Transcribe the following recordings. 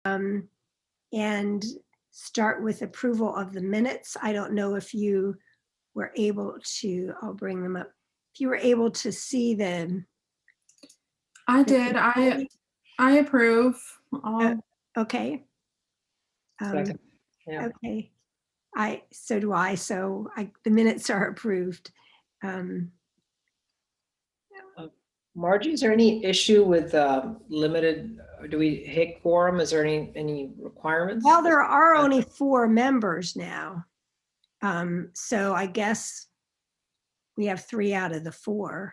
and start with approval of the minutes. I don't know if you were able to, I'll bring them up. If you were able to see them. I did. I approve. Okay. Second. Yeah. Okay. So do I. So the minutes are approved. Margie, is there any issue with limited, do we hit quorum? Is there any requirements? Well, there are only 4 members now. So I guess we have 3 out of the 4.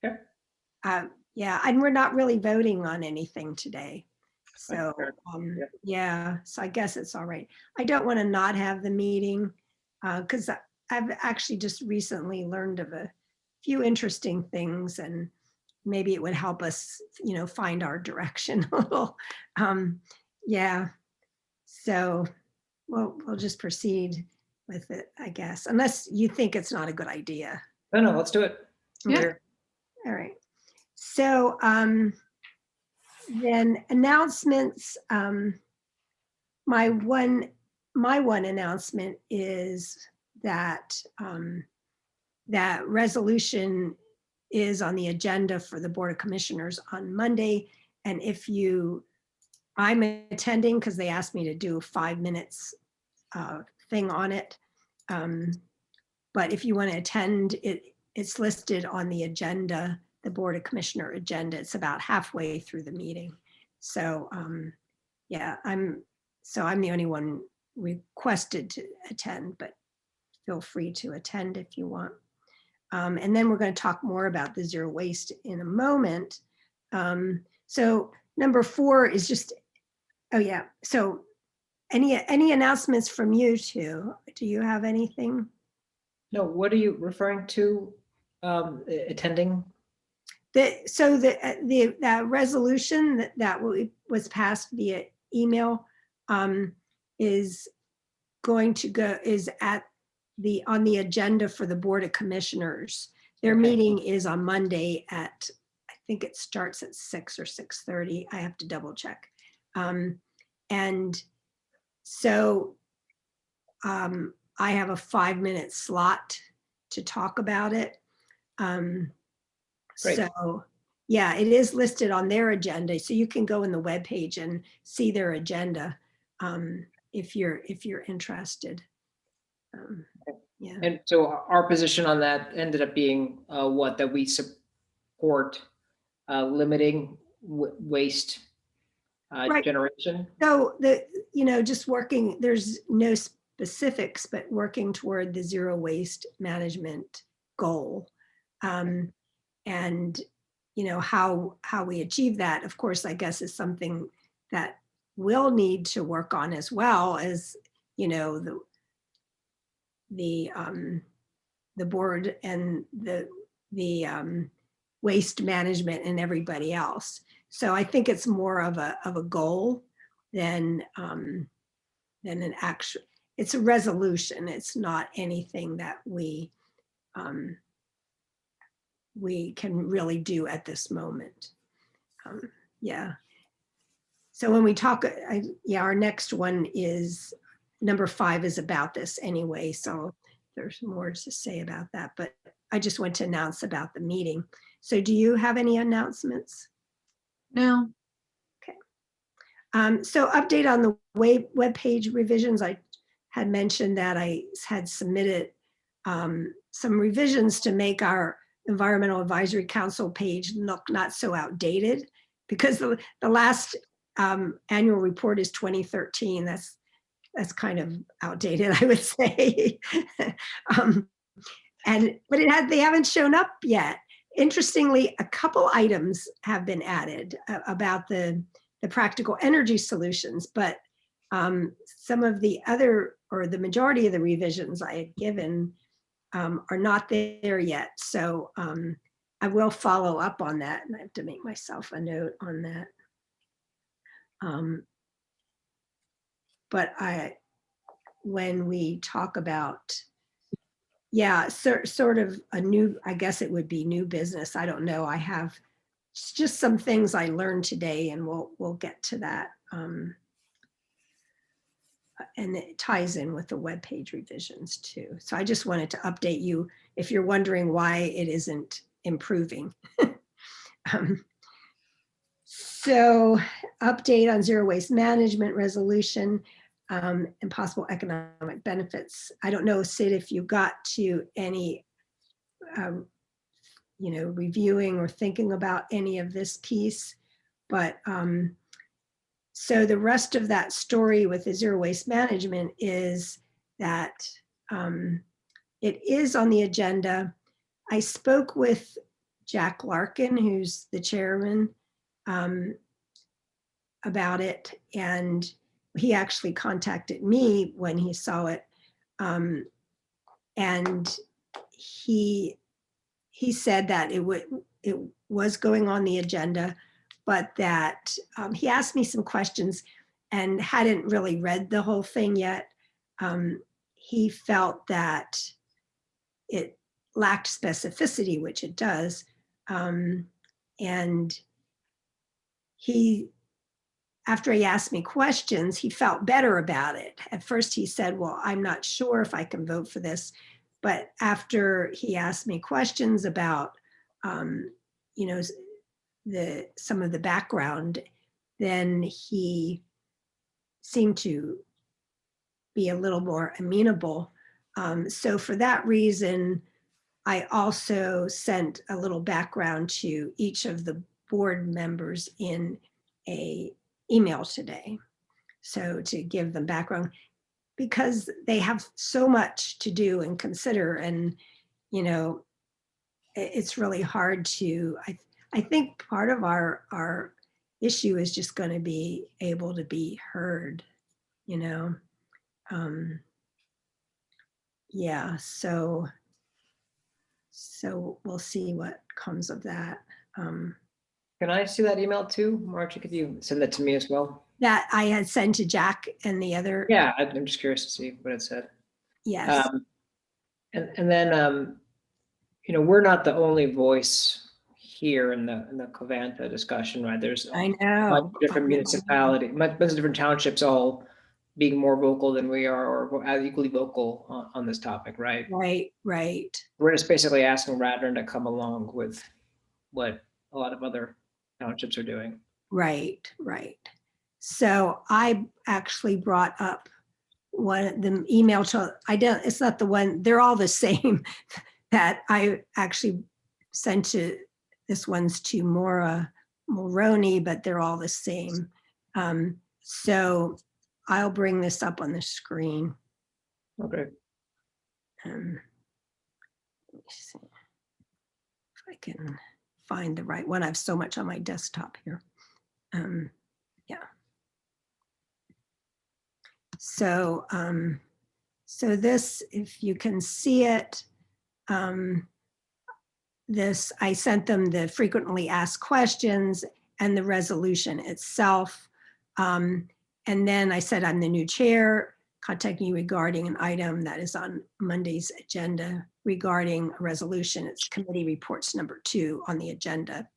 Okay. Yeah, and we're not really voting on anything today. So Yep. yeah, so I guess it's all right. I don't want to not have the meeting because I've actually just recently learned of a few interesting things, and maybe it would help us, find our direction a little. Yeah, so we'll just proceed with it, I guess, unless you think it's not a good idea. No, let's do it. Yeah. All right. So then announcements. My one announcement is that that resolution is on the agenda for the Board of Commissioners on Monday. And I'm attending because they asked me to do a 5 minutes thing on it. But if you want to attend, it's listed on the agenda, the Board of Commissioner agenda. It's about halfway through the meeting. So yeah, I'm the only one requested to attend, but feel free to attend if you want. And then we're going to talk more about the zero waste in a moment. So number 4 is just, oh yeah. So any announcements from you two? Do you have anything? No, what are you referring to? Attending? That resolution that was passed via email is going to go, is on the agenda for the Board of Commissioners. Their meeting is on Monday at, I think it starts at 6 or 6:30. I have to double check. And so I have a 5-minute slot to talk about it. Great. So yeah, it is listed on their agenda. So you can go in the webpage and see their agenda if you're interested. Yeah. And so our position on that ended up being that we support limiting waste Right. generation. So just working, there's no specifics, but working toward the zero waste management goal. And how we achieve that, of course, I guess is something that we'll need to work on, as well as, the board and the waste management and everybody else. So I think it's more of a goal than an actual. It's a resolution. It's not anything that we can really do at this moment. Yeah. So when we talk, our next one is number 5 is about this anyway. So there's more to say about that, but I just want to announce about the meeting. So do you have any announcements? No. Okay. So update on the web page revisions. I had mentioned that I had submitted some revisions to make our Environmental Advisory Council page look not so outdated, because the last annual report is 2013. That's kind of outdated, I would say. But they haven't shown up yet. Interestingly, a couple items have been added about the practical energy solutions, but some of the other, or the majority of the revisions I had given are not there yet. So I will follow up on that, and I have to make myself a note on that. But when we talk about, sort of a new, I guess it would be new business. I don't know. I have just some things I learned today, and we'll get to that. and it ties in with the webpage revisions too. So I just wanted to update you if you're wondering why it isn't improving. So update on zero waste management resolution and possible economic benefits. I don't know, Sid, if you got to any, reviewing or thinking about any of this piece, but so the rest of that story with the zero waste management is that it is on the agenda. I spoke with Jack Larkin, who's the chairman, about it, and he actually contacted me when he saw it, and he said that it was going on the agenda, but that he asked me some questions and hadn't really read the whole thing yet. He felt that it lacked specificity, which it does, and after he asked me questions, he felt better about it. At first he said, well, I'm not sure if I can vote for this. But after he asked me questions about, some of the background, then he seemed to be a little more amenable. So for that reason, I also sent a little background to each of the board members in a email today. So to give them background, because they have so much to do and consider, and it's really hard to, I think part of our issue is just going to be able to be heard, yeah, so we'll see what comes of that. Can I see that email too? Margie, could you send that to me as well? That I had sent to Jack and the other. Yeah, I'm just curious to see what it said. Yes. And then, we're not the only voice here in the Covanta discussion, right? There's I a know. bunch of different municipalities, bunch of different townships all being more vocal than we are, or as equally vocal on this topic, right? Right. We're just basically asking Radnor to come along with what a lot of other townships are doing. Right. So I actually brought up the email to, it's not the one, they're all the same that I actually sent to, this one's to Maura Mulroney, but they're all the same. So I'll bring this up on the screen. Okay. Let me see if I can find the right one. I have so much on my desktop here. Yeah. So, so this, if you can see it, this, I sent them the frequently asked questions and the resolution itself. And then I said, I'm the new chair, contacting you regarding an item that is on Monday's agenda regarding a resolution. It's committee reports number 2 on the agenda.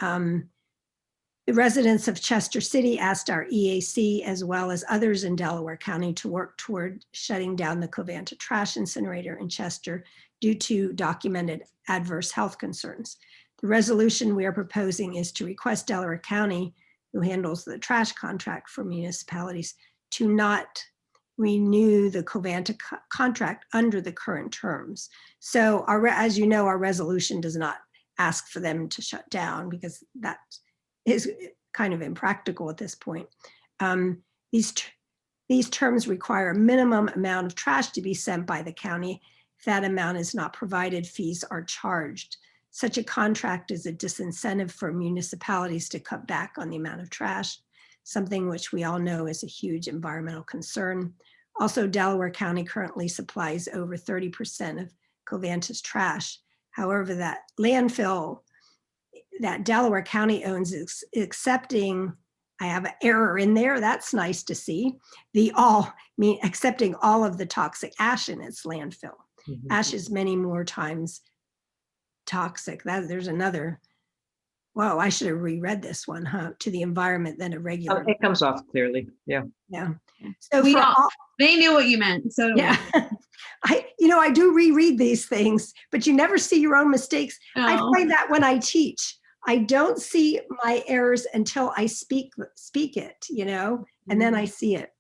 The residents of Chester City asked our EAC, as well as others in Delaware County, to work toward shutting down the Covanta trash incinerator in Chester due to documented adverse health concerns. The resolution we are proposing is to request Delaware County, who handles the trash contract for municipalities, to not renew the Covanta contract under the current terms. So as you know, our resolution does not ask for them to shut down, because that is kind of impractical at this point. These terms require a minimum amount of trash to be sent by the county. If that amount is not provided, fees are charged. Such a contract is a disincentive for municipalities to cut back on the amount of trash, something which we all know is a huge environmental concern. Also, Delaware County currently supplies over 30% of Covanta's trash. However, that landfill that Delaware County owns is accepting, I have an error in there, that's nice to see, accepting all of the toxic ash in its landfill. Ash is many more times toxic. There's another Whoa, I should have reread this one, huh? To the environment than a regular. It comes off clearly. Yeah. Yeah. So We for all- all, They knew what you meant. So do yeah, I do reread these things, but you never see your own mistakes. we. I Oh. find that when I teach, I don't see my errors until I speak it, and then I see it.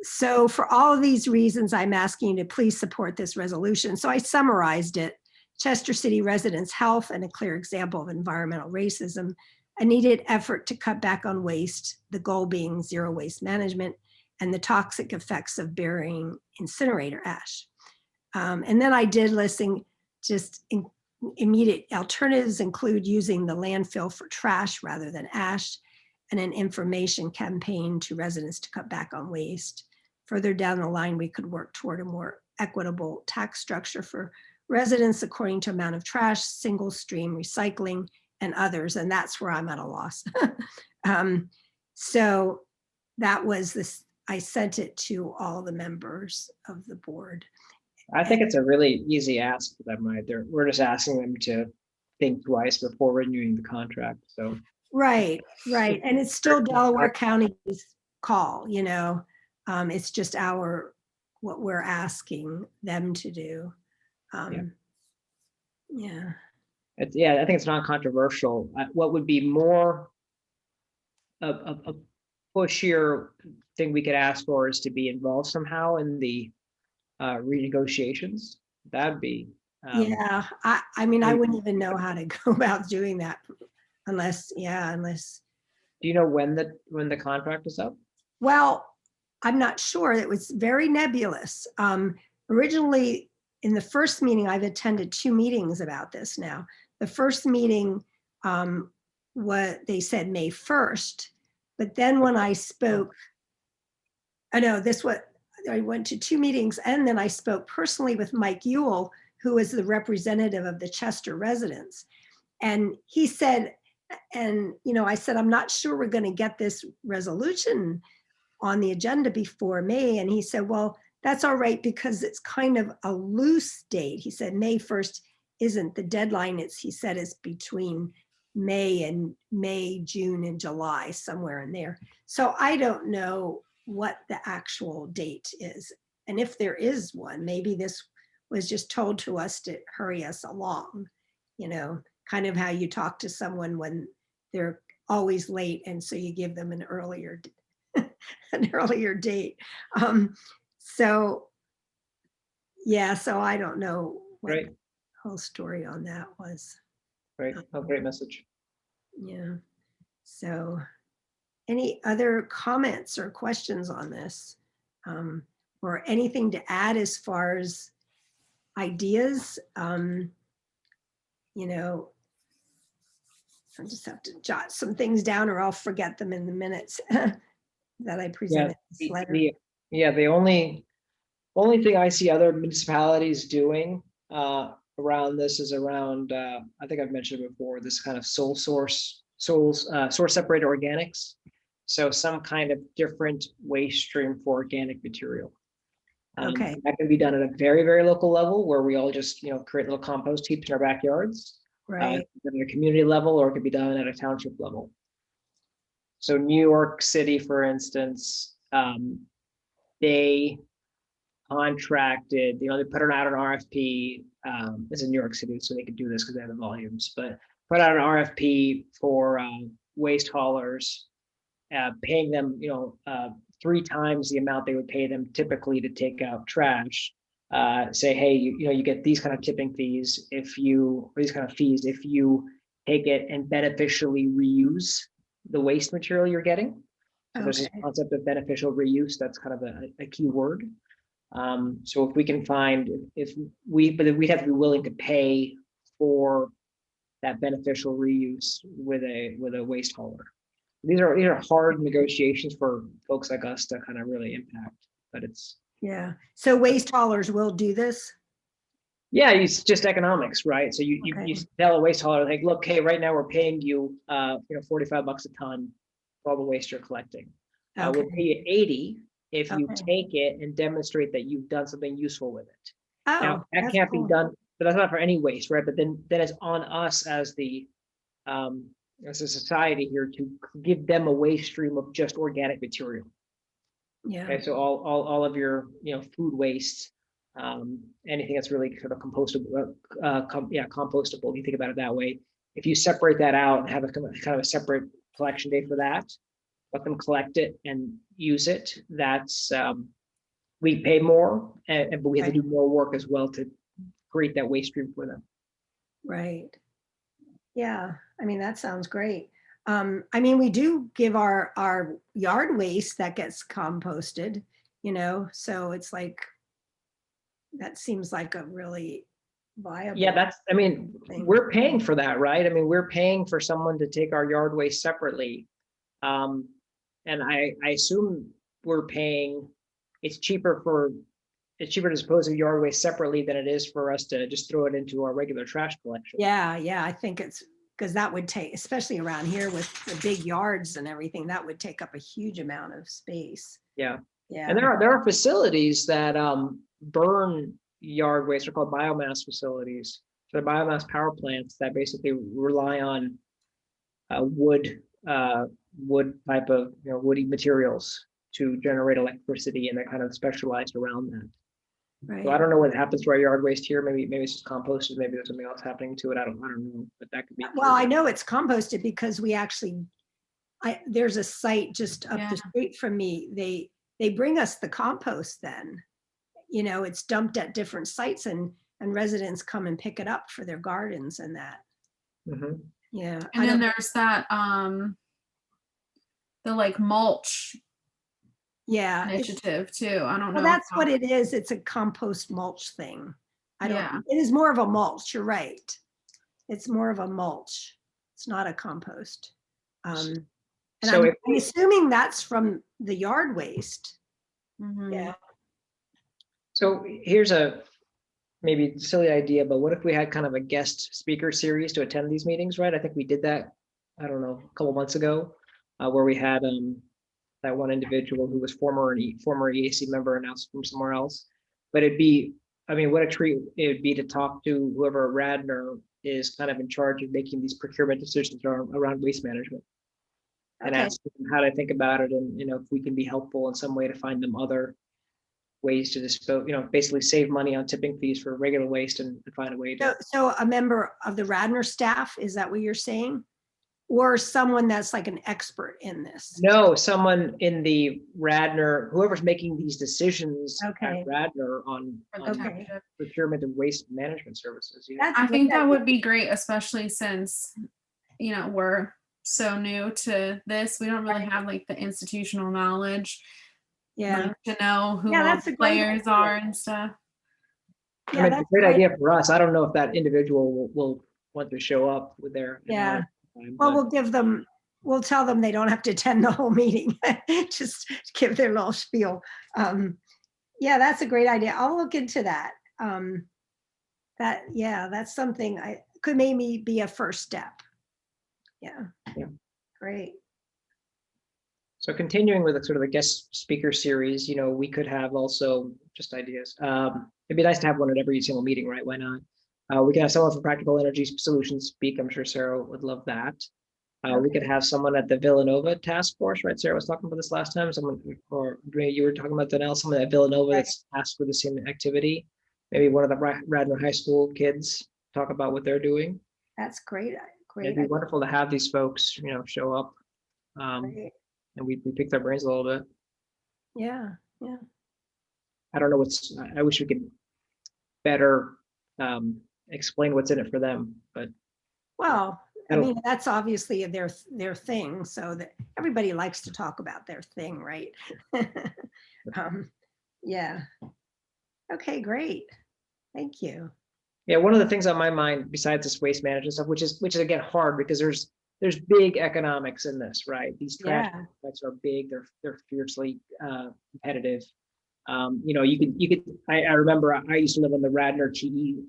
So for all of these reasons, I'm asking you to please support this resolution. So I summarized it. Chester City residents' health and a clear example of environmental racism, a needed effort to cut back on waste, the goal being zero waste management, and the toxic effects of burying incinerator ash. And then I did listing just immediate alternatives include using the landfill for trash rather than ash, and an information campaign to residents to cut back on waste. Further down the line, we could work toward a more equitable tax structure for residents according to amount of trash, single stream recycling, and others. And that's where I'm at a loss. So that was this, I sent it to all the members of the board. I think it's a really easy ask for them, right? We're just asking them to think twice before renewing the contract. So Right. And it's still Delaware County's call, it's just what we're asking them to do. Yeah. I think it's non-controversial. What would be more a pushier thing we could ask for is to be involved somehow in the renegotiations. That'd be. Yeah. I mean, I wouldn't even know how to go about doing that unless. Do you know when the contract is up? Well, I'm not sure. It was very nebulous. Originally, in the first meeting, I've attended 2 meetings about this now. The first meeting, what they said May 1st, but then when I spoke, I went to 2 meetings, and then I spoke personally with Mike Ewell, who is the representative of the Chester residents. And he said, I said, I'm not sure we're going to get this resolution on the agenda before May. And he said, well, that's all right, because it's kind of a loose date. He said, May 1st isn't the deadline. He said it's between May, June, and July, somewhere in there. So I don't know what the actual date is. And if there is one, maybe this was just told to us to hurry us along, kind of how you talk to someone when they're always late. And so you give them an earlier date. So I don't know what Great. the whole story on that was. Great. Great message. Yeah. So any other comments or questions on this? Or anything to add as far as ideas? I just have to jot some things down or I'll forget them in the minutes that I presented this letter. The only thing I see other municipalities doing around this is around, I think I've mentioned before, this kind of source separated organics. So some kind of different waste stream for organic material. Okay. That can be done at a very, very local level where we all just, create little compost heaps in our backyards. Right. At a community level, or it could be done at a township level. So New York City, for instance, they contracted, they put out an RFP. It's in New York City, so they could do this because they have the volumes, but put out an RFP for waste haulers, paying them, 3 times the amount they would pay them typically to take out trash. Say, hey, you get these kind of tipping fees these kind of fees if you take it and beneficially reuse the waste material you're getting. So there's this concept of beneficial reuse. That's kind of a key word. So if we can find, but we'd have to be willing to pay for that beneficial reuse with a waste hauler. These are hard negotiations for folks like us to kind of really impact, but it's. Yeah. So waste haulers will do this? Yeah, it's just economics, right? So you tell a waste hauler, like, look, hey, right now we're paying you, $45 a ton for all the waste you're collecting. We'll pay you 80 if you take it and demonstrate that you've done something useful with it. Now that can't be done, but that's not for any waste, right? But then it's on us as the as a society here to give them a waste stream of just organic material. Yeah. Okay, so all of your, food waste, anything that's really sort of compostable, compostable, you think about it that way. If you separate that out and have a kind of a separate collection day for that, let them collect it and use it, that's, we pay more, but we have to do more work as well to create that waste stream for them. Right. Yeah. I mean, that sounds great. I mean, we do give our yard waste that gets composted, so it's like, that seems like a really viable. Yeah, thing. we're paying for that, right? I mean, we're paying for someone to take our yard waste separately. And I assume we're paying, it's cheaper to dispose of yard waste separately than it is for us to just throw it into our regular trash collection. Yeah, I think it's because that would take, especially around here with the big yards and everything, that would take up a huge amount of space. Yeah. Yeah. And there are facilities that burn yard waste. They're called biomass facilities. So they're biomass power plants that basically rely on wood type of woody materials to generate electricity, and they're kind of specialized around that. Right. So I don't know what happens to our yard waste here. Maybe it's just composted. Maybe there's something else happening to it. I don't know, but that could be. Well, I know it's composted because we actually, there's a site just up the street from me. They bring us the compost then. It's dumped at different sites and residents come and pick it up for their gardens and that. Mm-hmm. Yeah. And then there's that the like mulch initiative too. I don't know. Well, that's what it is. It's a compost mulch thing. It is more of a mulch. You're right. It's more of a mulch. It's not a compost. And So I'm assuming that's from the yard waste. Mm-hmm. Yeah. So here's a maybe silly idea, but what if we had kind of a guest speaker series to attend these meetings, right? I think we did that, I don't know, a couple months ago, where we had that one individual who was former EAC member announced from somewhere else. But what a treat it would be to talk to whoever at Radnor is kind of in charge of making these procurement decisions around waste management. And ask them how to think about it, and if we can be helpful in some way to find them other ways to dispose, basically save money on tipping fees for regular waste and find a way to. So a member of the Radnor staff, is that what you're saying? Or someone that's like an expert in this? No, someone in the Radnor, whoever's making these decisions at Radnor on procurement of waste management services. I think that would be great, especially since, we're so new to this. We don't really have like the institutional knowledge. Yeah. To know who all the players are and stuff. Yeah, it's a great idea for us. I don't know if that individual will want to show up with their. Yeah. Well, we'll tell them they don't have to attend the whole meeting. Just give their little spiel. Yeah, that's a great idea. I'll look into that. That's something could maybe be a first step. Yeah. Great. So continuing with sort of the guest speaker series, we could have also just ideas. It'd be nice to have one at every single meeting, right? Why not? We can have someone from Practical Energy Solutions speak. I'm sure Sarah would love that. We could have someone at the Villanova task force, right? Sarah was talking about this last time. Or you were talking about Danelle, someone at Villanova that's tasked with the same activity. Maybe one of the Radnor High School kids talk about what they're doing. That's great. It'd be wonderful to have these folks, show up. And we pick their brains a little bit. Yeah. I don't know I wish we could better explain what's in it for them, but. Well, that's obviously their thing, so that everybody likes to talk about their thing, right? Yeah. Okay, great. Thank you. Yeah, one of the things on my mind besides this waste management stuff, which is again hard because there's big economics in this, right? These trash sites are big. They're fiercely competitive. You could. I remember I used to live on the Radnor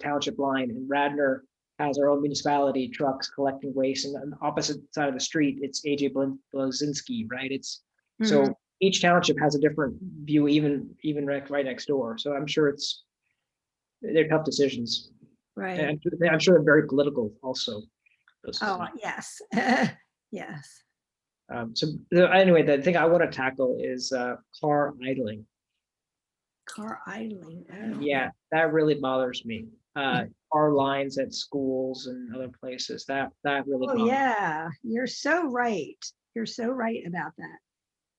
Township line, and Radnor has our own municipality trucks collecting waste, and on the opposite side of the street, it's AJ Blazinski, right? It's so each township has a different view, even right next door. So I'm sure they're tough decisions, right? And I'm sure they're very political also. Oh, yes. Yes. So anyway, the thing I want to tackle is car idling. Car idling. Oh. Yeah, that really bothers me. Car lines at schools and other places, that really Oh, bothers me. yeah. You're so right. You're so right about that.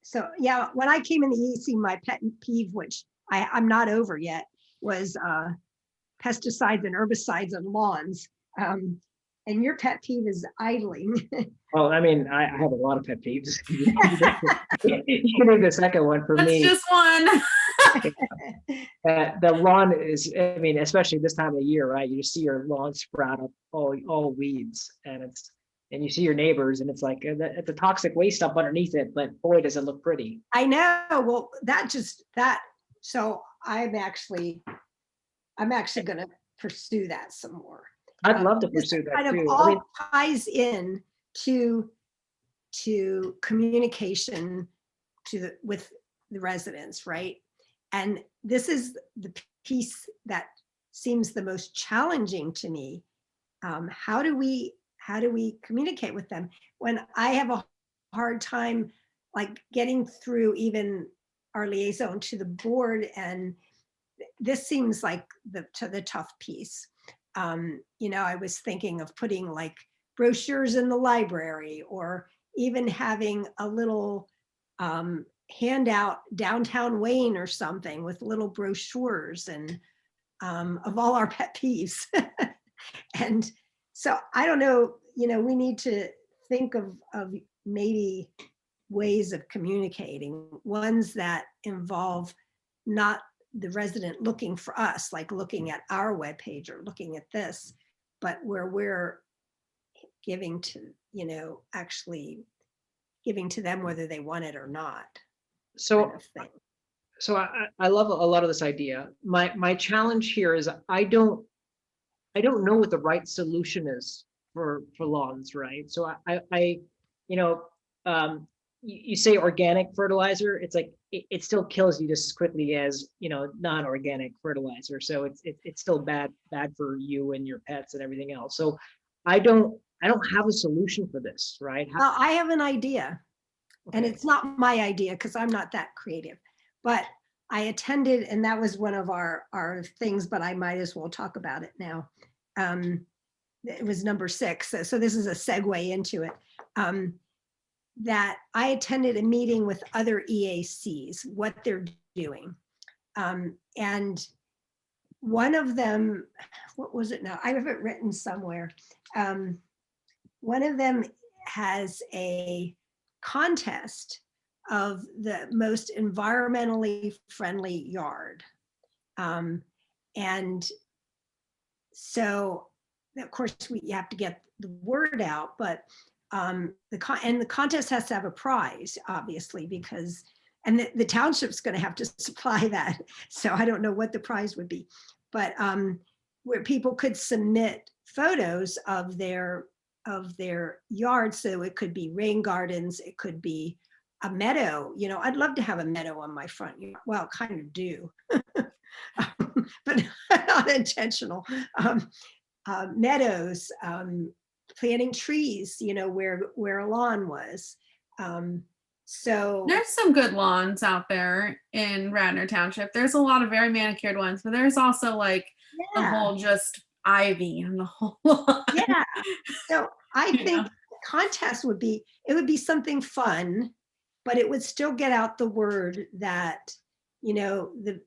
So, yeah, when I came in the EC, my pet peeve, which I'm not over yet, was pesticides and herbicides on lawns. And your pet peeve is idling. Well, I mean, I have a lot of pet peeves. You need the second one for That's me. just one. The lawn is, I mean, especially this time of the year, right? You just see your lawn sprout up all weeds, and you see your neighbors, and it's like it's a toxic waste up underneath it, but boy, does it look pretty. I know. Well, so I'm actually going to pursue that some more. I'd love to This pursue that kind of too. all I mean, ties in to communication with the residents, right? And this is the piece that seems the most challenging to me. How do we communicate with them when I have a hard time like getting through even our liaison to the board, and this seems like the tough piece. I was thinking of putting like brochures in the library, or even having a little handout downtown Wayne or something with little brochures and of all our pet peeves. And so I don't know, we need to think of maybe ways of communicating, ones that involve not the resident looking for us, like looking at our webpage or looking at this, but where we're giving to, actually giving to them whether they want it or not. so kind of thing. so I love a lot of this idea. My challenge here is I don't know what the right solution is for lawns, right? So you say organic fertilizer, it's like it still kills you just as quickly as non-organic fertilizer. So it's still bad for you and your pets and everything else. So I don't have a solution for this, right? Well, I have an idea, and Okay. it's not my idea because I'm not that creative, but I attended, and that was one of our things, but I might as well talk about it now. It was number 6. So this is a segue into it. That I attended a meeting with other EACs, what they're doing. And one of them, what was it now? I have it written somewhere. One of them has a contest of the most environmentally friendly yard. And so, of course, you have to get the word out, but the contest has to have a prize, obviously, because, and the township's going to have to supply that. So I don't know what the prize would be, but where people could submit photos of their yard. So it could be rain gardens, it could be a meadow. I'd love to have a meadow on my front yard. Well, kind of do, but not intentional. Meadows, planting trees, where a lawn was. So There's some good lawns out there in Radnor Township. There's a lot of very manicured ones, but there's also like the yeah, whole just ivy and the whole lot. yeah. So I You think know? the contest would be something fun, but it would still get out the word that, the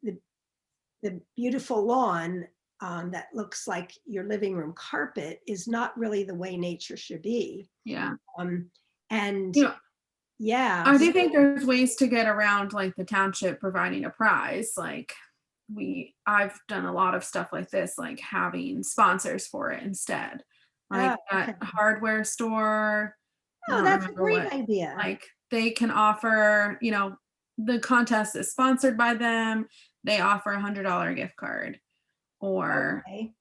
beautiful lawn that looks like your living room carpet is not really the way nature should be. Yeah. And You know, yeah. I do think there's ways to get around like the township providing a prize. Like I've done a lot of stuff like this, like having sponsors for it instead. Like that hardware store. I Oh, don't that's a remember great what, idea. like they can offer, the contest is sponsored by them. They offer $100 gift card, or Okay.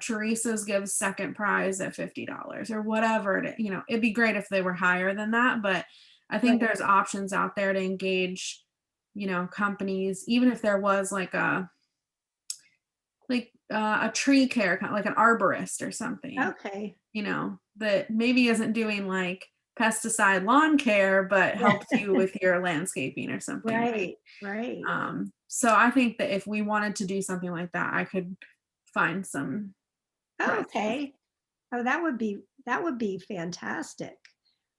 Teresa's gives second prize at $50 or whatever. It'd be great if they were higher than that, but I think Right. there's options out there to engage, companies, even if there was like a tree care, like an arborist or something, Okay. that maybe isn't doing like pesticide lawn care, but helps you with your landscaping or something. Right, right. So I think that if we wanted to do something like that, I could find some prices. Okay. Oh, that would be fantastic.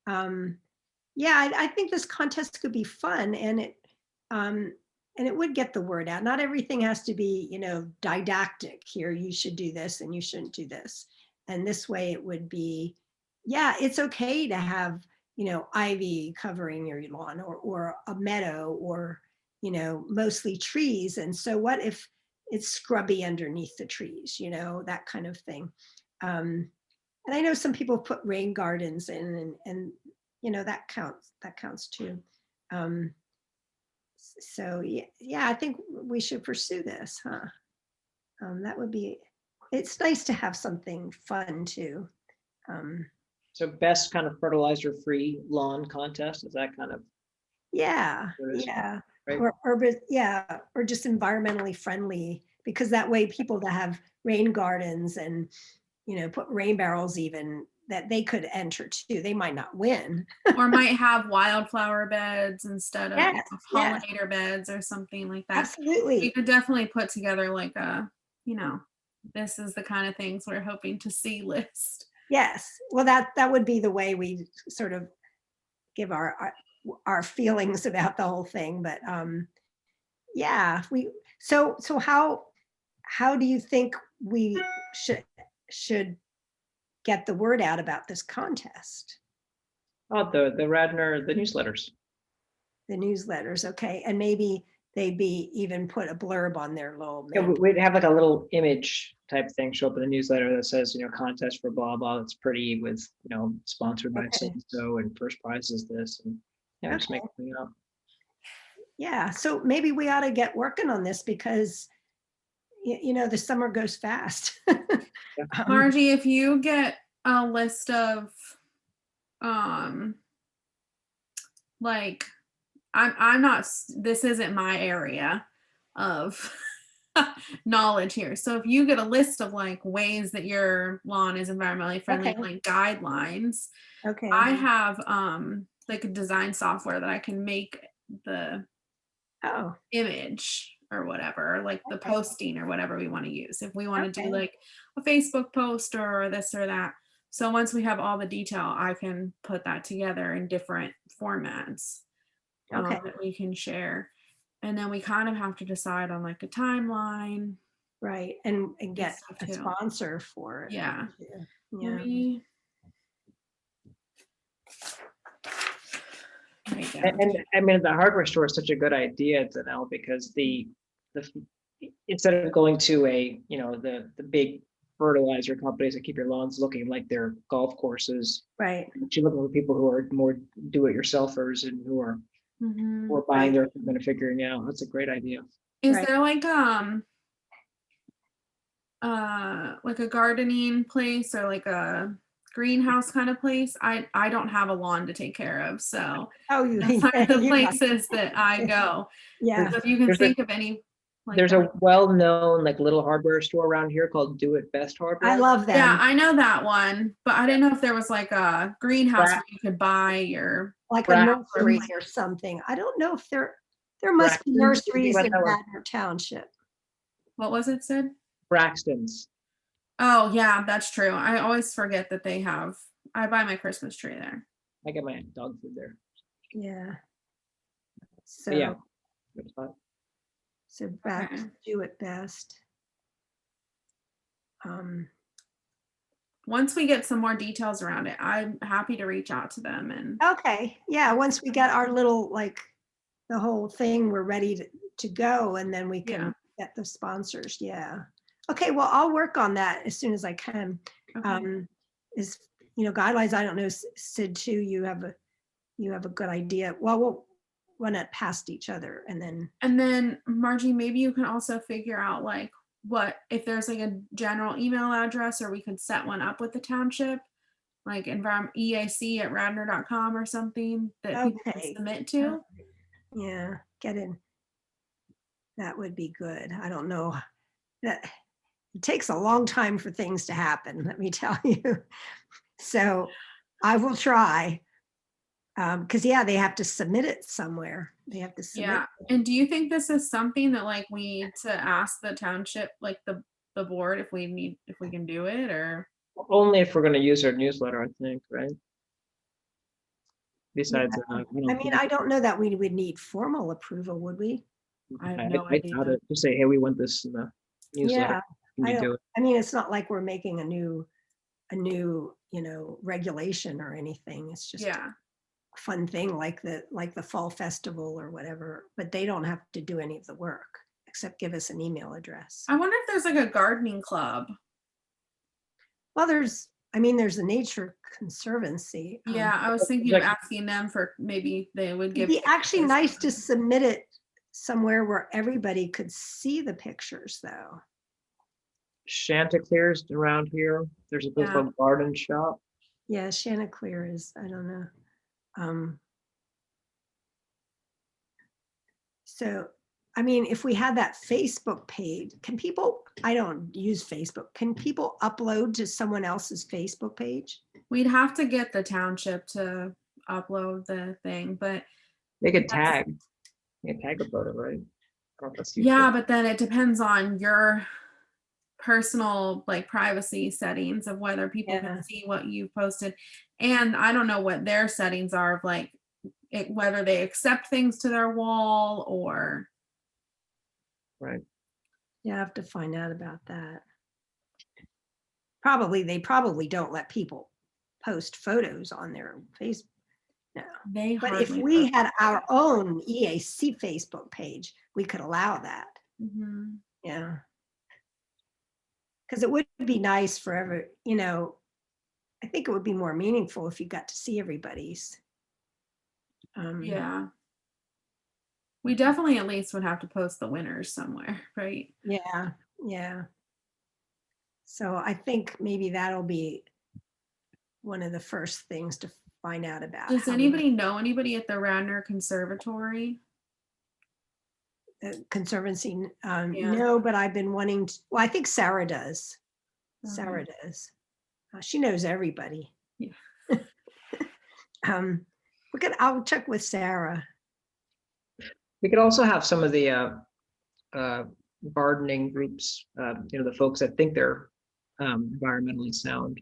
Yeah, I think this contest could be fun, um, and it would get the word out. Not everything has to be, didactic. Here, you should do this and you shouldn't do this. And this way it would be, yeah, it's okay to have, ivy covering your lawn, or a meadow, or, mostly trees. And so what if it's scrubby underneath the trees, that kind of thing. And I know some people put rain gardens in, and that counts too. Um, so yeah, I think we should pursue this, huh? That would be, it's nice to have something fun too. So best kind of fertilizer-free lawn contest, is that kind of Yeah, what it is, yeah. right? Or just environmentally friendly, because that way people that have rain gardens and, put rain barrels even, that they could enter too. They might not win. Or might have wildflower beds instead of Yes, yes, pollinator beds or something like that. We absolutely. could definitely put together like this is the kind of things we're hoping to see list. Yes. Well, that would be the way we sort of give our feelings about the whole thing. But yeah, so how do you think we should get the word out about this contest? Oh, the Radnor, the newsletters. The newsletters, okay, and maybe they'd be even put a blurb on their little. Yeah, we'd have like a little image type thing show up in the newsletter that says, contest for blah, blah, that's pretty with, sponsored by Okay. so and first prize is this, and just make it up. Yeah, so maybe we ought to get working on this, because the summer goes fast. Margie, if you get a list of like I'm not, this isn't my area of knowledge here. So if you get a list of like ways that your lawn is environmentally friendly, Okay. like guidelines, Okay. I have like a design software that I can make the Oh, image or whatever, like the okay. posting or whatever we want to use. If we want to do Okay. like a Facebook post or this or that. So once we have all the detail, I can put that together in different formats Okay. that we can share. And then we kind of have to decide on like a timeline. Right. And get stuff a too. sponsor for it. Yeah. Yeah. And I mean, the hardware store is such a good idea to know, because the instead of going to the big fertilizer companies that keep your lawns looking like they're golf courses, Right. you're looking for people who are more do-it-yourselfers and who are buying their equipment and figuring it out. That's a great idea. Is there like a gardening place or like a greenhouse kind of place? I don't have a lawn to take care of, so that's one of the places that I go. Yeah. So if you can think of any. There's a well-known little hardware store around here called Do It Best Hardware. I love them. Yeah, I know that one, but I didn't know if there was like a greenhouse where you could buy your like a nursery or something. I don't know if there must be nurseries in Radnor Township. What was it, Sid? Braxton's. Oh yeah, that's true. I always forget that they have. I buy my Christmas tree there. I get my dog food there. Yeah. So yeah. So back to Do It Best. Once we get some more details around it, I'm happy to reach out to them. And okay, yeah. Once we get our little the whole thing, we're ready to go, and then we can get the sponsors. Yeah. Okay. Well, I'll work on that as soon as I can. Okay. Guidelines. I don't know, Sid. Too. You have a good idea. Well, we'll run it past each other, and then Margie, maybe you can also figure out what if there's a general email address, or we could set one up with the township, like EAC@radnor.com or something that people can submit to. Yeah, get in. That would be good. I don't know that it takes a long time for things to happen, let me tell you. So I will try. Because yeah, they have to submit it somewhere. They have to submit. Yeah. And do you think this is something that like we need to ask the township, like the board, if we can do it, or? Only if we're gonna use our newsletter, I think, right? Besides, I don't know that we would need formal approval, would we? I have no I idea. doubt it. Just say, hey, we want this in the newsletter. Yeah, Can you do it? I mean, it's not like we're making a new, regulation or anything. It's just Yeah. a fun thing like the fall festival or whatever, but they don't have to do any of the work except give us an email address. I wonder if there's like a gardening club. Well, there's the Nature Conservancy. Yeah, I was thinking of asking them for maybe they would give. It'd be actually nice to submit it somewhere where everybody could see the pictures, though. Chanticleer's around here. There's a place called Garden Shop. Yeah, Chanticleer is, I don't know. So, I mean, if we had that Facebook page, I don't use Facebook. Can people upload to someone else's Facebook page? We'd have to get the township to upload the thing, but They could tag. Yeah, tag a photo, right? Yeah, but then it depends on your personal like privacy settings of whether people can see what you posted. And I don't know what their settings are of like whether they accept things to their wall or. Right. Yeah, I have to find out about that. They probably don't let people post photos on their Facebook. No. But if we had our own EAC Facebook page, we could allow that. Mm-hmm. Yeah. Because it would be nice for I think it would be more meaningful if you got to see everybody's. Yeah. We definitely at least would have to post the winners somewhere, right? Yeah, yeah. So I think maybe that'll be one of the first things to find out about. Does anybody know anybody at the Radnor Conservatory? Conservancy? No, but I've been wanting to, well, I think Sarah does. Okay. Sarah does. She knows everybody. Yeah. I'll check with Sarah. We could also have some of the gardening groups, the folks that think they're environmentally sound,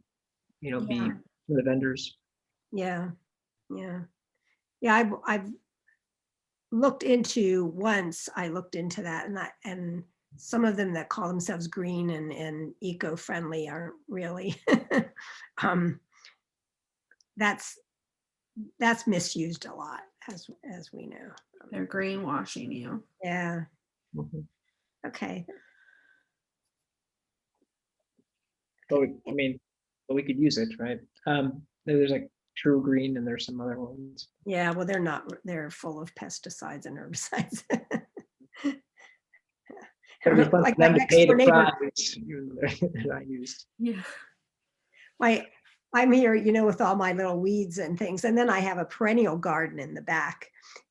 be the vendors. Yeah, yeah, yeah. I've looked into that, and some of them that call themselves green and eco-friendly aren't really. That's misused a lot, as we know. They're greenwashing you. Yeah. Mm-hmm. Okay. But we could use it, right? There's like True Green, and there's some other ones. Yeah, well, they're full of pesticides and herbicides. It'd be fun Like for them my to pay the next-door price, even though they're not used. Yeah. I'm here, with all my little weeds and things. And then I have a perennial garden in the back.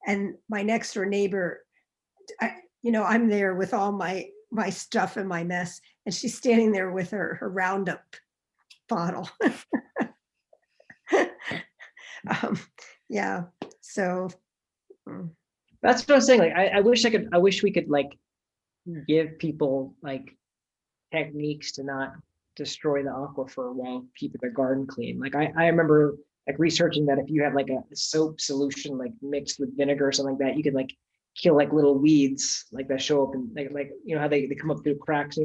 And my next door neighbor, I'm there with all my stuff and my mess. And she's standing there with her Roundup bottle. Yeah. So. That's what I was saying. Like, I wish we could like give people like techniques to not destroy the aquifer while keeping their garden clean. Like I remember like researching that if you have like a soap solution like mixed with vinegar or something like that, you could like kill like little weeds like that show up and like how they come up through cracks.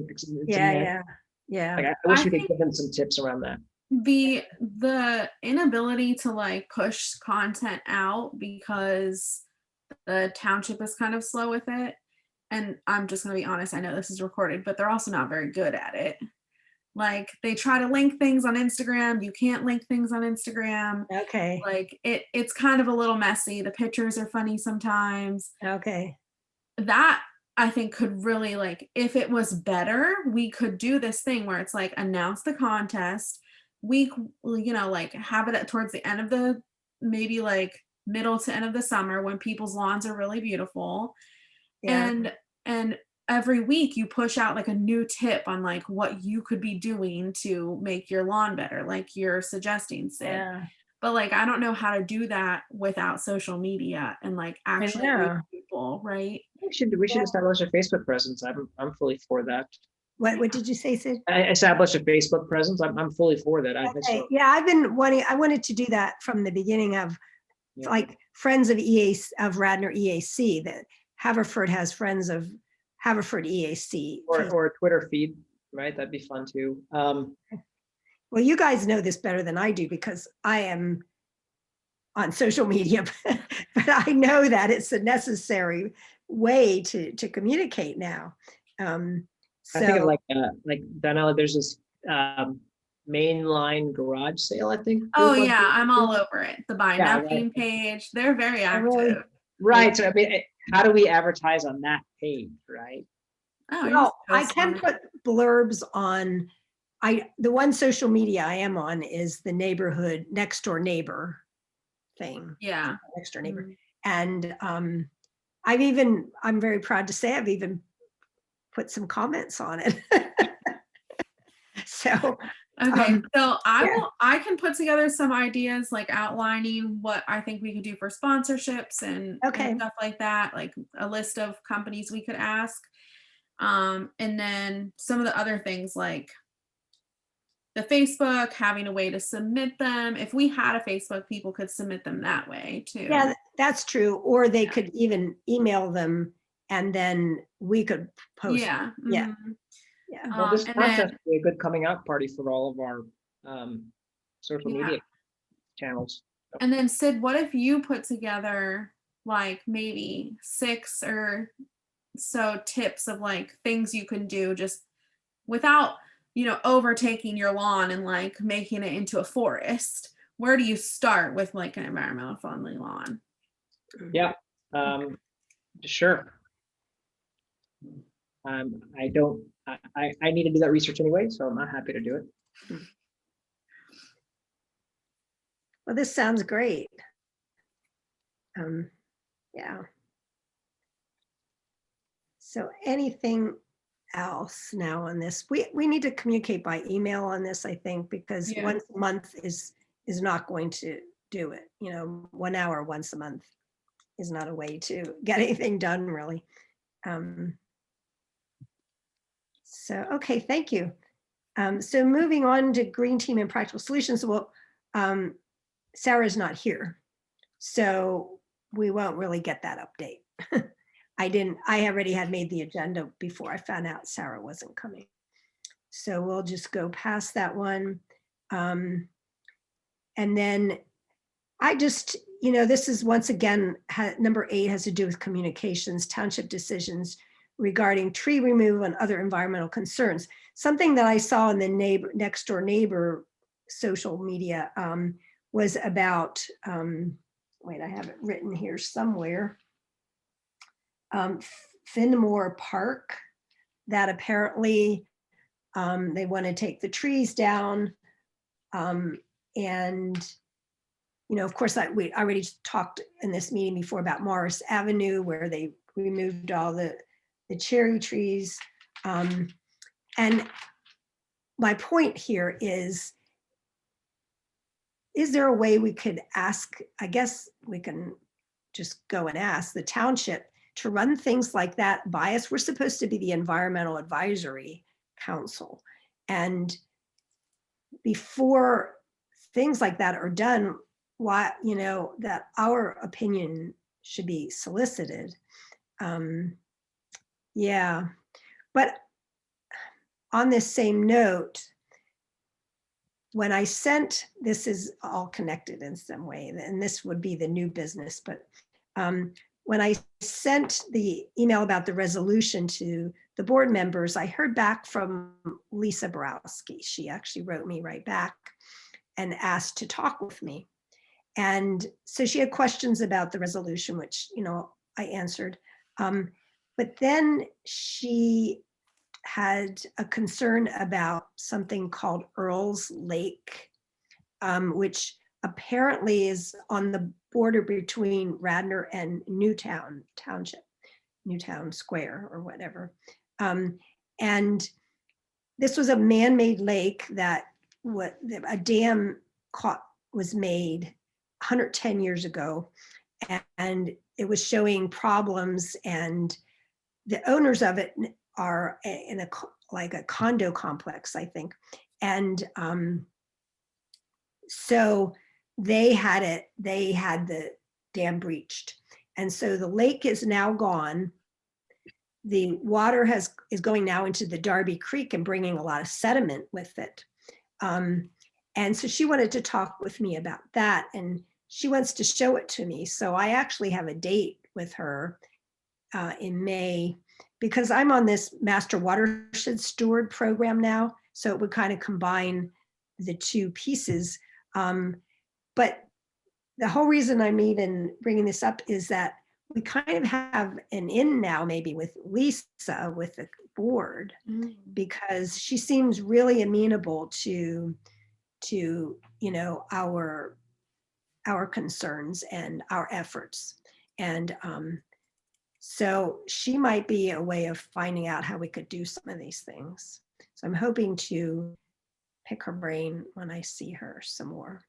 Yeah. Like I wish we could give them some tips around that. The inability to like push content out because the township is kind of slow with it. And I'm just going to be honest, I know this is recorded, but they're also not very good at it. Like they try to link things on Instagram. You can't link things on Instagram. Okay. Like it's kind of a little messy. The pictures are funny sometimes. Okay. That I think could really like, if it was better, we could do this thing where it's like announce the contest. We, like have it towards the end of maybe like middle to end of the summer when people's lawns are really beautiful. Yeah. And every week you push out like a new tip on like what you could be doing to make your lawn better, like you're suggesting, Sid. Yeah, But like I don't know how to do that without social media and like I actually reach know. people, right? We should establish a Facebook presence. I'm fully for that. What did you say, Sid? Establish a Facebook presence. I'm fully for that. I think Okay, so. yeah, I wanted to do that from the beginning of Yeah. like friends of of Radnor EAC, that Haverford has friends of Haverford EAC. Or a Twitter feed, right? That'd be fun too. Well, you guys know this better than I do because I am on social media, but I know that it's a necessary way to communicate now. I think of So, like Donnella, there's this mainline garage sale, I think. Oh group on yeah, I'm all Facebook. over it. The buy Yeah, nothing right. page, they're very I really- active. Right. So I mean, how do we advertise on that page, right? Oh, you well, just I post can on it. put blurbs on. The one social media I am on is the neighborhood next door neighbor thing. Yeah. Next door neighbor. Mhm. And I'm very proud to say I've even put some comments on it. So, Okay, Um, so yeah. I can put together some ideas like outlining what I think we could do for sponsorships and Okay. stuff like that, like a list of companies we could ask. And then some of the other things like the Facebook, having a way to submit them. If we had a Facebook, people could submit them that way too. Yeah, that's true. Or they could even email them and then we could post. Yeah. Yeah. Mhm. Yeah. Well, this And podcast then would be a good coming out party for all of our social Yeah. media channels. And then Sid, what if you put together like maybe 6 or so tips of like things you can do just without, overtaking your lawn and like making it into a forest? Where do you start with like an environmental friendly lawn? Yeah, sure. I don't, I need to do that research anyway, so I'm not happy to do it. Well, this sounds great. Yeah. So anything else now on this? We need to communicate by email on this, I think, because Yeah. once a month is not going to do it. 1 hour once a month is not a way to get anything done, really. So, okay, thank you. So moving on to Green Team and Practical Solutions. Well, Sarah's not here, so we won't really get that update. I already had made the agenda before I found out Sarah wasn't coming. So we'll just go past that one. And then I just, this is once again, number 8 has to do with communications, township decisions regarding tree removal and other environmental concerns. Something that I saw in the next door neighbor social media was about, wait, I have it written here somewhere. Finmore Park, that apparently they want to take the trees down. And, of course, we already talked in this meeting before about Morris Avenue, where they removed all the cherry trees. And my point here is there a way we could ask, I guess we can just go and ask the township to run things like that by us? We're supposed to be the Environmental Advisory Council. And before things like that are done, why, that our opinion should be solicited. Yeah, but on this same note, when I sent, this is all connected in some way, and this would be the new business, but when I sent the email about the resolution to the board members, I heard back from Lisa Borowski. She actually wrote me right back and asked to talk with me. And so she had questions about the resolution, which, I answered. But then she had a concern about something called Earl's Lake, which apparently is on the border between Radnor and Newtown Township, Newtown Square or whatever. And this was a man-made lake that a dam was made 110 years ago, and it was showing problems, and the owners of it are in a condo complex, I think. And so they had the dam breached. And so the lake is now gone. The water is going now into the Darby Creek and bringing a lot of sediment with it. And so she wanted to talk with me about that, and she wants to show it to me. So I actually have a date with her in May, because I'm on this Master Watershed Steward program now. So it would kind of combine the two pieces. But the whole reason I'm even bringing this up is that we kind of have an in now, maybe with Lisa, with the board, because she seems really amenable to our concerns and our efforts. And so she might be a way of finding out how we could do some of these things. So I'm hoping to pick her brain when I see her some more.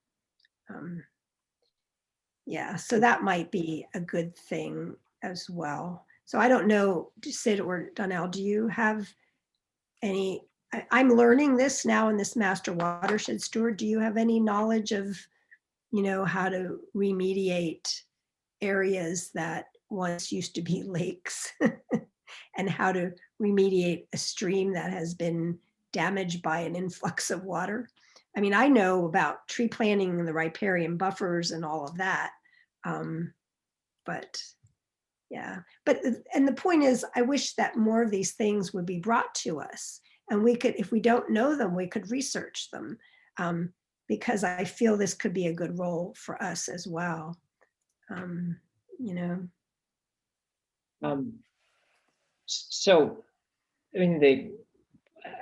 Yeah, so that might be a good thing as well. So I don't know, Sid or Donnell, do you have any, I'm learning this now in this Master Watershed Steward. Do you have any knowledge of, how to remediate areas that once used to be lakes and how to remediate a stream that has been damaged by an influx of water? I mean, I know about tree planting and the riparian buffers and all of that. But yeah, and the point is, I wish that more of these things would be brought to us, and we could, if we don't know them, we could research them, because I feel this could be a good role for us as well. So, I mean,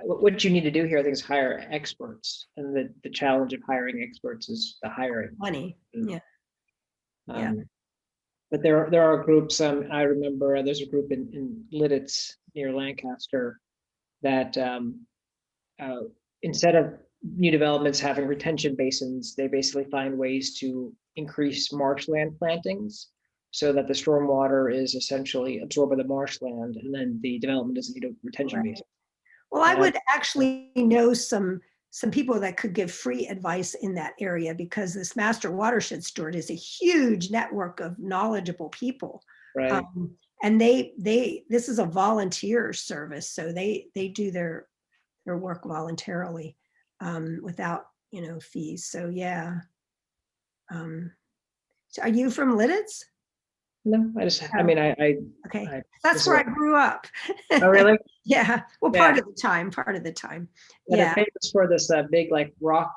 what you need to do here, I think, is hire experts, and the challenge of hiring experts is the hiring. Money, yeah. But there are groups. I remember there's a group in Lidditz near Lancaster that instead of new developments having retention basins, they basically find ways to increase marshland plantings so that the stormwater is essentially absorbed by the marshland, and then the development doesn't need a retention basin. Well, I would actually know some people that could give free advice in that area, because this Master Watershed Steward is a huge network of knowledgeable people. Right. And this is a volunteer service, so they do their work voluntarily, without fees. So yeah. So are you from Lidditz? No, I mean, okay. That's where I grew up. Oh, really? Yeah. Well, Yeah. part of the time. But Yeah. they're famous for this big like rock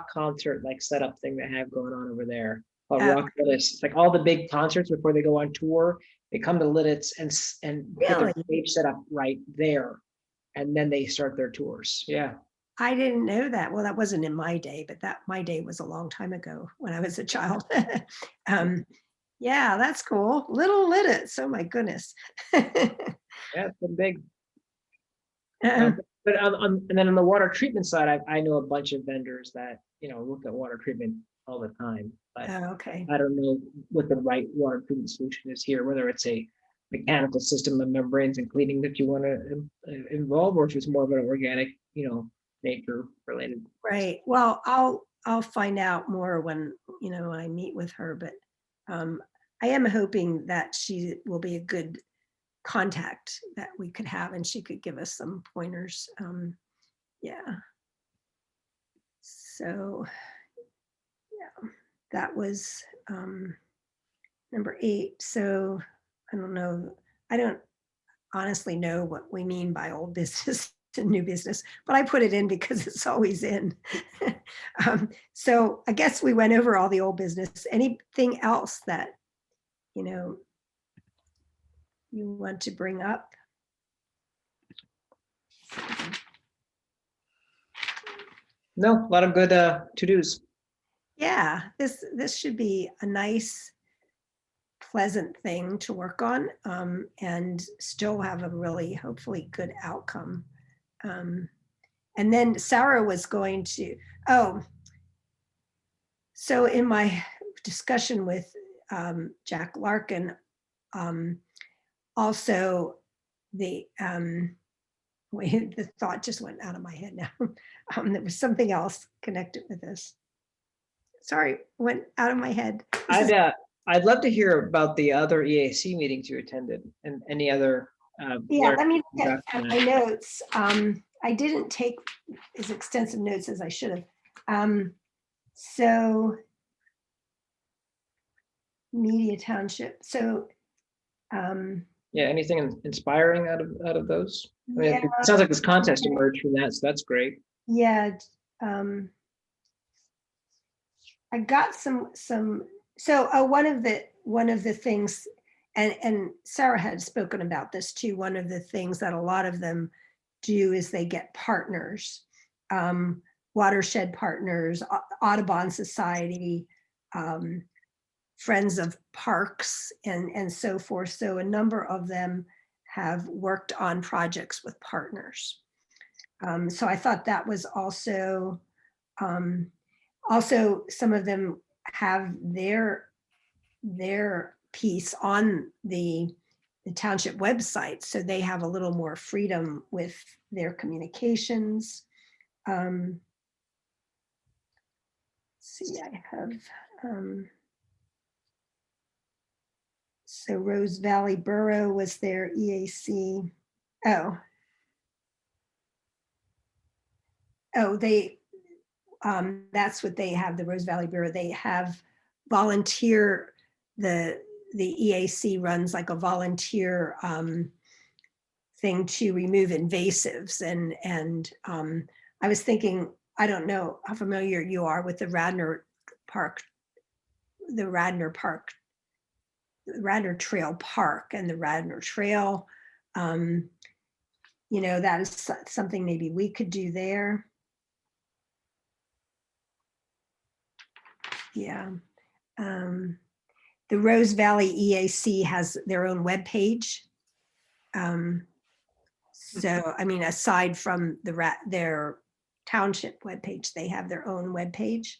concert like setup thing they have going on over there called Rock Lidditz. It's like all the big concerts before they go on tour, they come to Lidditz and get their stage set up right there, and then they start their tours. Yeah. I didn't know that. Well, that wasn't in my day, but my day was a long time ago when I was a child. Yeah, that's cool. Little Lidditz. Oh my goodness. Yeah, it's been big. But and then on the water treatment side, I know a bunch of vendors that look at water treatment all the time. But okay. I don't know what the right water treatment solution is here, whether it's a mechanical system of membranes and cleaning that you want to involve, or if it's more of an organic, nature related. Right. Well, I'll find out more when I meet with her, but I am hoping that she will be a good contact that we could have, and she could give us some pointers. Yeah. So yeah, that was number 8. So I don't know. I don't honestly know what we mean by old business and new business, but I put it in because it's always in. So I guess we went over all the old business. Anything else that you want to bring up? No, a lot of good to-dos. Yeah, this should be a nice pleasant thing to work on, and still have a really hopefully good outcome. And then Sarah was going to, so in my discussion with Jack Larkin, also the thought just went out of my head now. There was something else connected with this. Sorry, went out of my head. I'd love to hear about the other EAC meetings you attended and any other. Yeah, let me look at my notes. I didn't take as extensive notes as I should have. So Media Township. So yeah, anything inspiring out of those? I mean, yeah, it sounds like this contest emerged from that, so that's great. yeah. I got some. So one of the things, and Sarah had spoken about this too. One of the things that a lot of them do is they get partners, watershed partners, Audubon Society, Friends of Parks, and so forth. So a number of them have worked on projects with partners. So I thought that was also some of them have their piece on the township website, so they have a little more freedom with their communications. See, I have so Rose Valley Borough was their EAC. They that's what they have, the Rose Valley Bureau. They have volunteer, the EAC runs like a volunteer thing to remove invasives. And I was thinking, I don't know how familiar you are with the Radnor Trail Park and the Radnor Trail. That is something maybe we could do there. Yeah. The Rose Valley EAC has their own webpage. So, I mean, aside from their township webpage, they have their own webpage.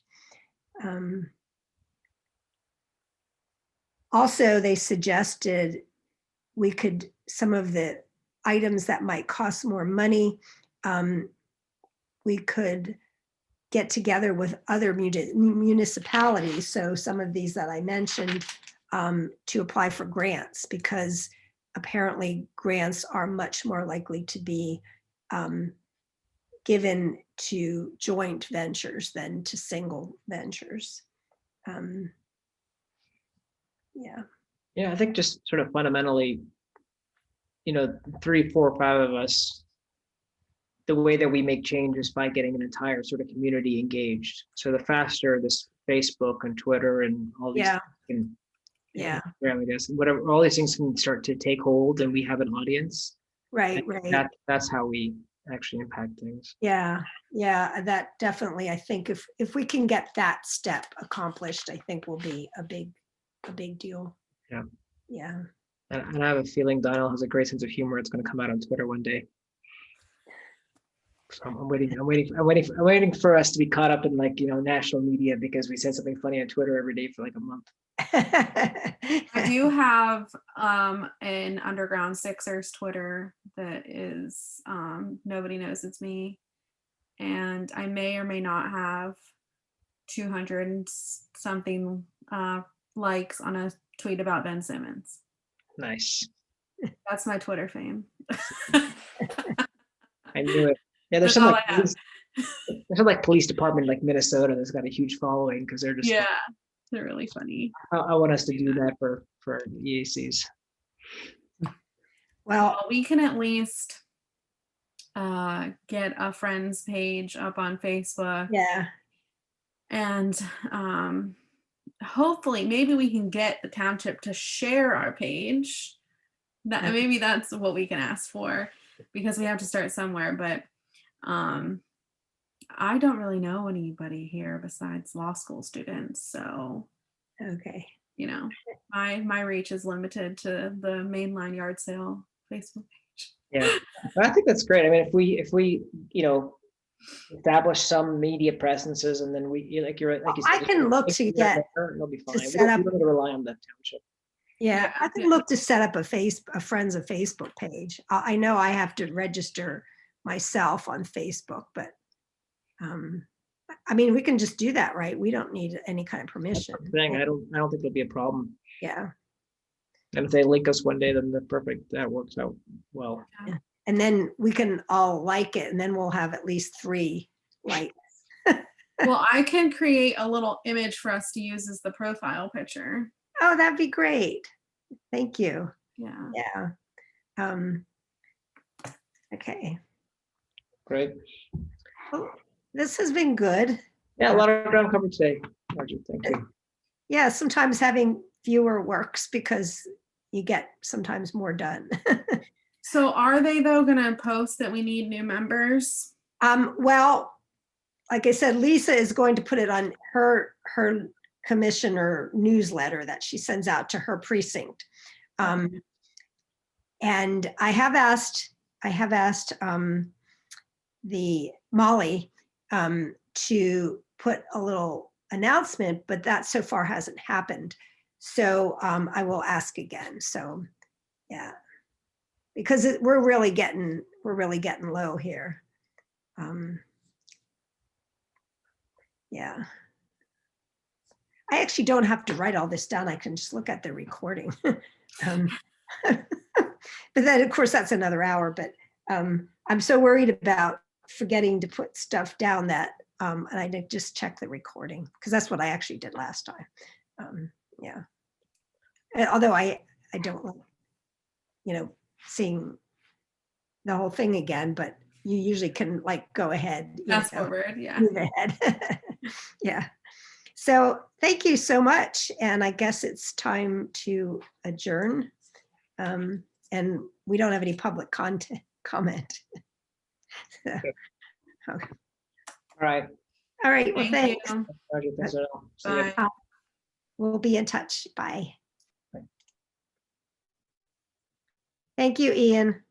Also, they suggested we could, some of the items that might cost more money, we could get together with other municipalities. So some of these that I mentioned, to apply for grants, because apparently grants are much more likely to be given to joint ventures than to single ventures. Yeah, I think just sort of fundamentally, 3, 4, 5 of us, the way that we make change is by getting an entire sort of community engaged. So the faster this Facebook and Twitter and all these Instagram, I guess, whatever, all these things can start to take hold and we have an audience. Right. That's how we actually impact things. Yeah, that definitely, I think if we can get that step accomplished, I think will be a big deal. Yeah. And I have a feeling Donald has a great sense of humor. It's going to come out on Twitter one day. So I'm waiting for us to be caught up in national media because we said something funny on Twitter every day for like a month. I do have an Underground Sixers Twitter that is nobody knows it's me, and I may or may not have 200 and something likes on a tweet about Ben Simmons. Nice. That's my Twitter fame. I knew it. Yeah, there's some police department like Minnesota that's got a huge following because they're just they're really funny. I want us to do that for EACs. Well, we can at least get a friends page up on Facebook. Yeah. And hopefully maybe we can get the township to share our page. Maybe that's what we can ask for, because we have to start somewhere. But I don't really know anybody here besides law school students. So okay. you know, my reach is limited to the mainline yard sale Facebook page. Yeah, but I think that's great. I mean, if we, establish some media presences, and then like you're right, like you said, I can look to get it'll be fine. We set don't, up. we don't need to rely on the township. Yeah, Yeah, I can yeah. look to set up a friends of Facebook page. I know I have to register myself on Facebook, but I mean, we can just do that, right? We don't need any kind of permission. Thing, I don't think it'll be a problem. Yeah. And if they link us one day, then they're perfect. That works out well. Yeah. And then we can all like it, and then we'll have at least 3 likes. Well, I can create a little image for us to use as the profile picture. Oh, that'd be great. Thank you. Yeah. Yeah. Okay. Great. Well, this has been good. Yeah, a lot of ground covered today, Margie. Thank you. Yeah, sometimes having fewer works because you get sometimes more done. So are they though going to post that we need new members? Well, like I said, Lisa is going to put it on her commissioner newsletter that she sends out to her precinct. And I have asked the Molly to put a little announcement, but that so far hasn't happened. So I will ask again. So yeah, because we're really getting low here. Yeah. I actually don't have to write all this down. I can just look at the recording. But then of course that's another hour, but I'm so worried about forgetting to put stuff down that, and I did just check the recording because that's what I actually did last time. Yeah. And although I don't like, seeing the whole thing again, but you usually can like go ahead. Fast forward, yeah. Move ahead. Yeah. So thank you so much. And I guess it's time to adjourn. And we don't have any public comment. So, okay. All right. All right. Well, Thank thanks. you. Margie, thanks, Earl. See ya. Bye. We'll be in touch. Bye. Thank you, Ian.